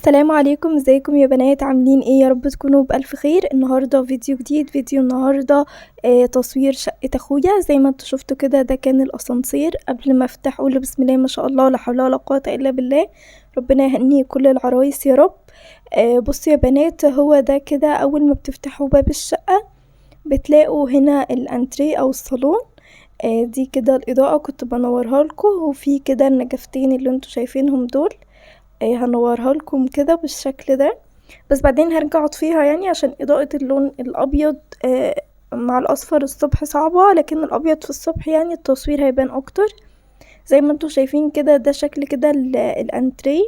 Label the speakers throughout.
Speaker 1: السلام عليكم، ازيكم يا بنات؟ عاملين ايه؟ يا رب تكونوا بألف خير. النهارده فيديو جديد. فيديو النهارده تصوير شقة اخويا. زي ما انتوا شفتوا كده، ده كان الاسانسير. قبل ما افتح اقول بسم الله ما شاء الله، لا حول ولا قوه الا بالله. ربنا يهني كل العرايس يا رب. بصوا يا بنات، هو ده كده اول ما بتفتحوا باب الشقه بتلاقوا هنا الانتريه او الصالون. دي كده الاضاءه كنت بنورها لكم، وفي كده النجفتين اللي انتوا شايفينهم دول هنورها لكم كده بالشكل ده. بس بعدين هرجع اطفيها يعني عشان اضاءة اللون الابيض مع الاصفر الصبح صعبة، لكن الابيض في الصبح يعني التصوير هيبان اكتر. زي ما انتوا شايفين كده، ده شكل كده الانتريه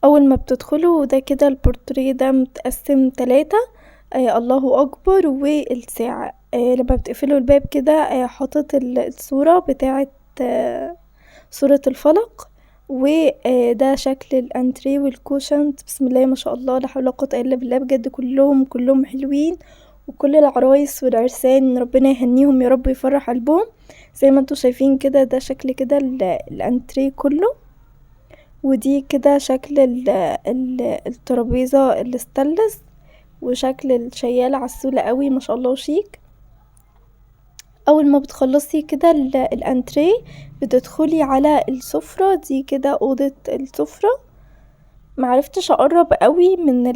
Speaker 1: اول ما بتدخلوا. ده كده البورتريه ده متقسم 3. الله اكبر. والساعة لما بتقفلوا الباب كده حاطط الصورة بتاعة صورة الفلق. وده شكل الانتريه والكوشنت. بسم الله ما شاء الله، لا حول ولا قوه الا بالله. بجد كلهم حلوين، وكل العرايس والعرسان ربنا يهنيهم يا رب، يفرح قلبهم. زي ما انتوا شايفين كده، ده شكل كده الانتريه كله. ودي كده شكل الترابيزه الاستانلس، وشكل الشياله عسولة قوي ما شاء الله وشيك. اول ما بتخلصي كده الانتريه بتدخلي على السفرة. دي كده اوضة السفرة. معرفتش اقرب قوي من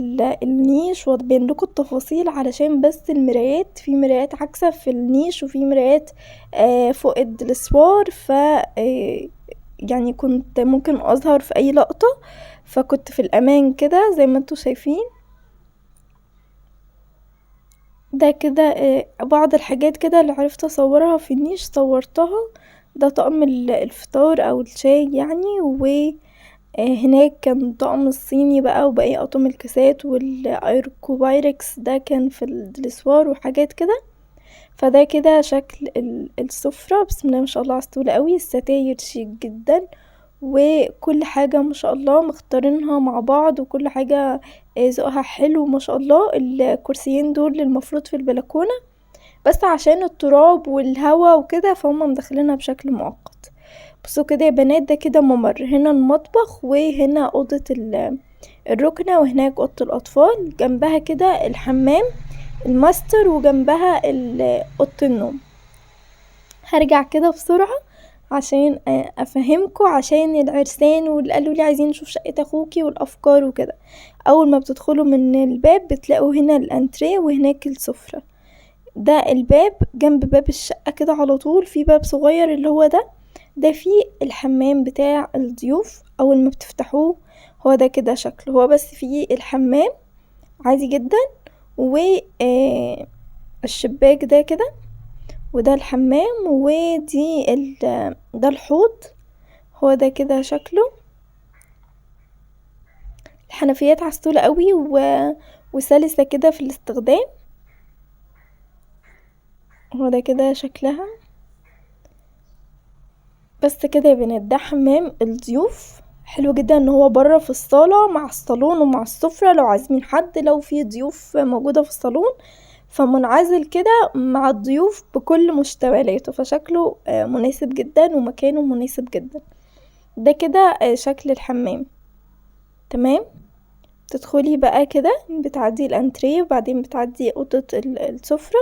Speaker 1: النيش وابين لكم التفاصيل، علشان بس المرايات، في مرايات عكسة في النيش وفي مرايات فوق الدلسوار. يعني كنت ممكن اظهر في اي لقطة، فكنت في الامان كده زي ما انتوا شايفين. ده كده بعض الحاجات كده اللي عرفت اصورها في النيش صورتها. ده طقم الفطار او الشاي يعني. وهناك كان طقم الصيني بقى، وباقي اطقم الكاسات والايركوبايركس ده كان في الدلسوار وحاجات كده. فده كده شكل السفرة. بسم الله ما شاء الله عسولة قوي. الستاير شيك جدا، وكل حاجة ما شاء الله مختارينها مع بعض، وكل حاجة ذوقها حلو ما شاء الله. الكرسيين دول المفروض في البلكونة، بس عشان التراب والهوا وكده فهم مدخلينها بشكل مؤقت. بصوا كده يا بنات، ده كده ممر. هنا المطبخ، وهنا اوضة الركنة، وهناك اوضة الاطفال. جنبها كده الحمام الماستر، وجنبها اوضة النوم. هرجع كده بسرعة عشان افهمكم، عشان العرسان واللي قالوا لي عايزين نشوف شقة اخوكي والافكار وكده. اول ما بتدخلوا من الباب بتلاقوا هنا الانتريه، وهناك السفرة. ده الباب جنب باب الشقة كده على طول، في باب صغير اللي هو ده فيه الحمام بتاع الضيوف. اول ما بتفتحوه هو ده كده شكله، هو بس فيه الحمام عادي جدا. الشباك ده كده، وده الحمام، ده الحوض. هو ده كده شكله. الحنفيات عسولة قوي وسلسة كده في الاستخدام. هو ده كده شكلها. بس كده يا بنات، ده حمام الضيوف. حلو جدا ان هو بره في الصالة مع الصالون ومع السفرة، لو عازمين حد، لو في ضيوف موجودة في الصالون، فمنعزل كده مع الضيوف بكل مشتملاته. فشكله مناسب جدا، ومكانه مناسب جدا. ده كده شكل الحمام. تمام. تدخلي بقى كده، بتعدي الانتريه، وبعدين بتعدي اوضه السفره.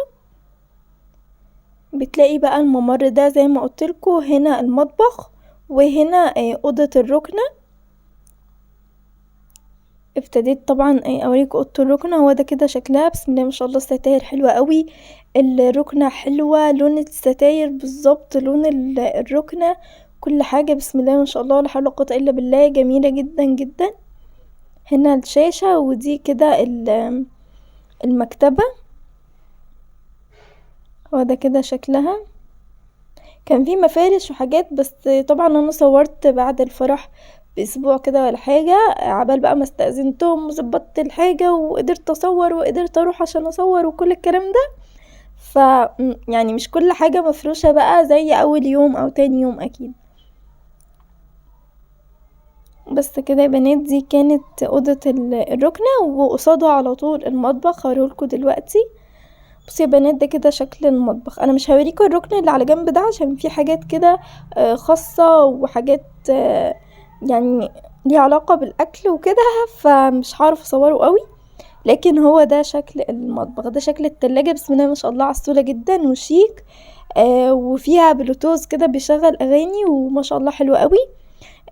Speaker 1: بتلاقي بقى الممر ده زي ما قلتلكوا، هنا المطبخ، وهنا اوضه الركنه. ابتديت طبعا اوريك اوضه الركنه. هو ده كده شكلها. بسم الله ما شاء الله، الستاير حلوه قوي. الركنه حلوه، لون الستاير بالظبط لون الركنه. كل حاجه بسم الله ما شاء الله، لا حول ولا قوه الا بالله، جميله جدا جدا. هنا الشاشه، ودي كده المكتبه. هو ده كده شكلها. كان في مفارش وحاجات، بس طبعا انا صورت بعد الفرح باسبوع كده ولا حاجه، عبال بقى ما استأذنتهم وظبطت الحاجه وقدرت اصور وقدرت اروح عشان اصور وكل الكلام ده. يعني مش كل حاجه مفروشه بقى زي اول يوم او تاني يوم اكيد. بس كده يا بنات، دي كانت اوضه الركنه، وقصادها على طول المطبخ. هوريهولكوا دلوقتي. بصي يا بنات، ده كده شكل المطبخ. انا مش هوريكم الركن اللي على جنب ده، عشان في حاجات كده خاصة، وحاجات يعني ليه علاقة بالاكل وكده، فمش هعرف اصوره قوي. لكن هو ده شكل المطبخ، ده شكل التلاجة. بسم الله ما شاء الله، عسولة جدا وشيك. وفيها بلوتوز كده بيشغل اغاني، وما شاء الله حلوة قوي.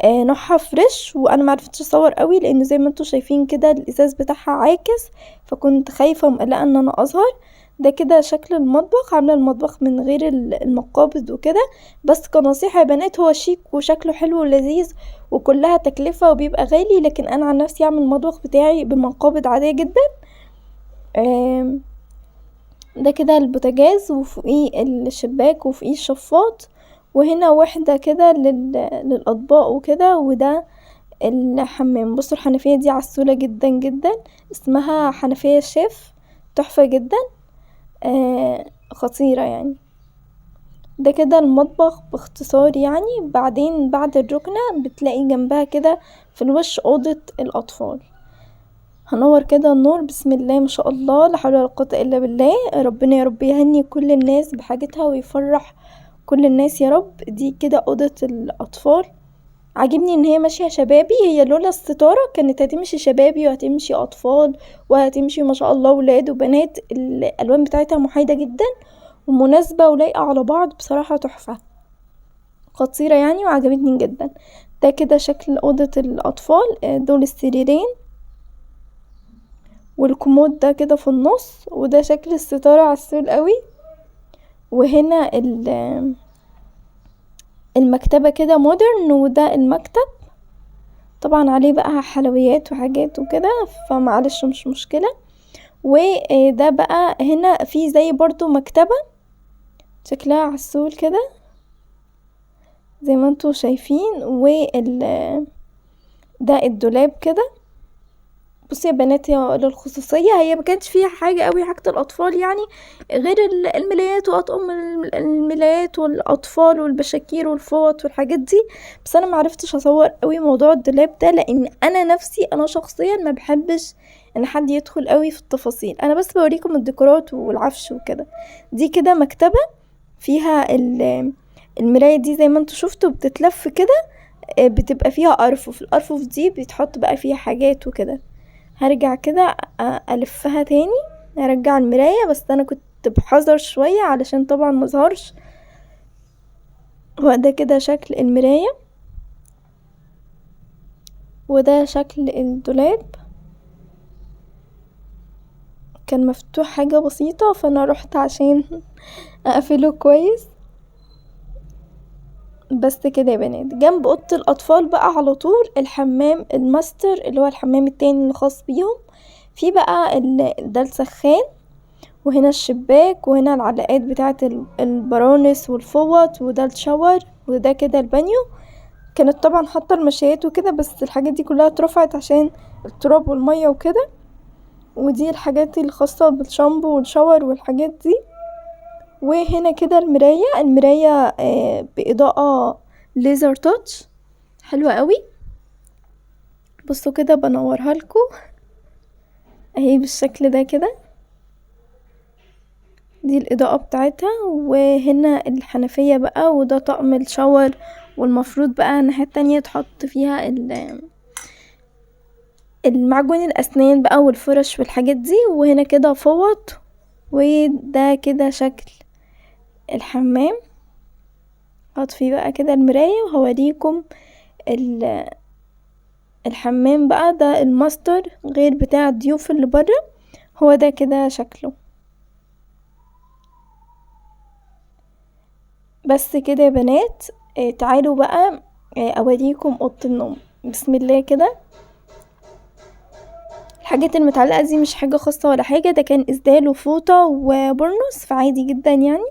Speaker 1: نوعها فريش. وانا معرفتش اصور قوي لان زي ما انتوا شايفين كده الازاز بتاعها عاكس، فكنت خايفة ومقلقة ان انا اظهر. ده كده شكل المطبخ. عاملة المطبخ من غير المقابض وكده، بس كنصيحة يا بنات، هو شيك وشكله حلو ولذيذ، وكلها تكلفة وبيبقى غالي. لكن انا عن نفسي اعمل المطبخ بتاعي بمقابض عادية جدا. آم، ده كده البوتاجاز، وفوقيه الشباك، وفوقيه الشفاط، وهنا واحدة كده للأطباق وكده. وده الحمام. بصوا الحنفية دي عسولة جدا جدا، اسمها حنفية شيف، تحفة جدا. خطيرة يعني. ده كده المطبخ باختصار يعني. بعدين بعد الركنة بتلاقي جنبها كده في الوش أوضة الأطفال. هنور كده النور. بسم الله ما شاء الله، لا حول ولا قوة الا بالله. ربنا يا رب يهني كل الناس بحاجتها ويفرح كل الناس يا رب. دي كده اوضة الاطفال. عاجبني ان هي ماشية شبابي. هي لولا الستارة كانت هتمشي شبابي وهتمشي اطفال وهتمشي ما شاء الله ولاد وبنات. الالوان بتاعتها محايدة جدا ومناسبة ولايقة على بعض، بصراحة تحفة خطيرة يعني، وعجبتني جدا. ده كده شكل اوضة الاطفال. دول السريرين والكومود ده كده في النص، وده شكل الستارة عسول قوي. وهنا المكتبة كده مودرن، وده المكتب طبعا عليه بقى حلويات وحاجات وكده، فمعلش مش مشكلة. وده بقى هنا في زي برضو مكتبة شكلها عسول كده زي ما انتوا شايفين. ده الدولاب كده. بصي يا بنات، هي للخصوصية هي ما كانش فيها حاجة قوي، حاجة الأطفال يعني، غير الملايات وأطقم الملايات والأطفال والبشاكير والفوط والحاجات دي. بس أنا معرفتش أصور قوي موضوع الدولاب ده، لأن أنا نفسي أنا شخصيا ما بحبش إن حد يدخل قوي في التفاصيل. أنا بس بوريكم الديكورات والعفش وكده. دي كده مكتبة فيها المراية دي زي ما انتوا شفتوا بتتلف كده. بتبقى فيها أرفف. الأرفف دي بيتحط بقى فيها حاجات وكده. هرجع كده ألفها تاني، ارجع المراية، بس انا كنت بحذر شوية علشان طبعا مظهرش. وده كده شكل المراية، وده شكل الدولاب. كان مفتوح حاجة بسيطة فانا رحت عشان اقفله كويس. بس كده يا بنات. جنب اوضة الاطفال بقى على طول الحمام الماستر، اللي هو الحمام التاني الخاص بيهم. في بقى ده السخان، وهنا الشباك، وهنا العلاقات بتاعة البرانس والفوط، وده الشاور، وده كده البانيو. كانت طبعا حاطة المشايات وكده، بس الحاجات دي كلها اترفعت عشان التراب والمية وكده. ودي الحاجات الخاصة بالشامبو والشاور والحاجات دي. وهنا كده المراية بإضاءة ليزر تاتش حلوة قوي. بصوا كده بنورها لكم اهي بالشكل ده كده. دي الإضاءة بتاعتها. وهنا الحنفية بقى، وده طقم الشاور. والمفروض بقى الناحية التانية تحط فيها المعجون الأسنان بقى والفرش والحاجات دي. وهنا كده فوط. وده كده شكل الحمام. هطفي بقى كده المراية وهوريكم الحمام بقى. ده الماستر غير بتاع الضيوف اللي برا. هو ده كده شكله. بس كده يا بنات. تعالوا بقى اوريكم اوضه النوم. بسم الله كده. الحاجات المتعلقه دي مش حاجه خاصه ولا حاجه، ده كان اسدال وفوطه وبرنس، فعادي جدا يعني.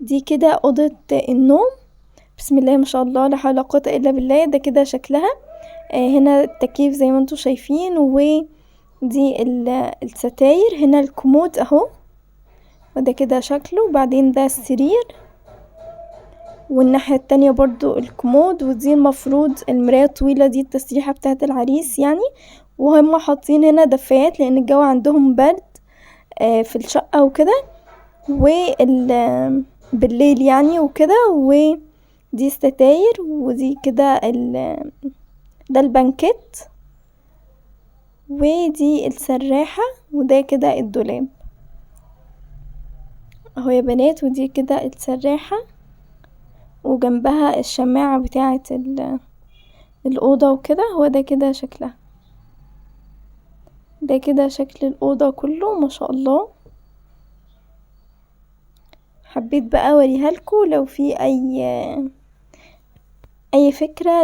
Speaker 1: دي كده اوضه النوم. بسم الله ما شاء الله، لا حول ولا قوه الا بالله. ده كده شكلها. هنا التكييف زي ما انتم شايفين، ودي الستاير. هنا الكومود اهو، وده كده شكله. وبعدين ده السرير، والناحية التانية برضو الكومود. ودي المفروض المراية الطويلة دي التسريحة بتاعة العريس يعني. وهم حاطين هنا دفايات لان الجو عندهم برد في الشقة وكده، بالليل يعني وكده. ودي الستاير، ودي كده ده البنكت، ودي السراحة، وده كده الدولاب اهو يا بنات. ودي كده السراحة وجنبها الشماعة بتاعة الأوضة وكده. هو ده كده شكلها، ده كده شكل الأوضة كله ما شاء الله. حبيت بقى اوريها لكم لو في اي فكرة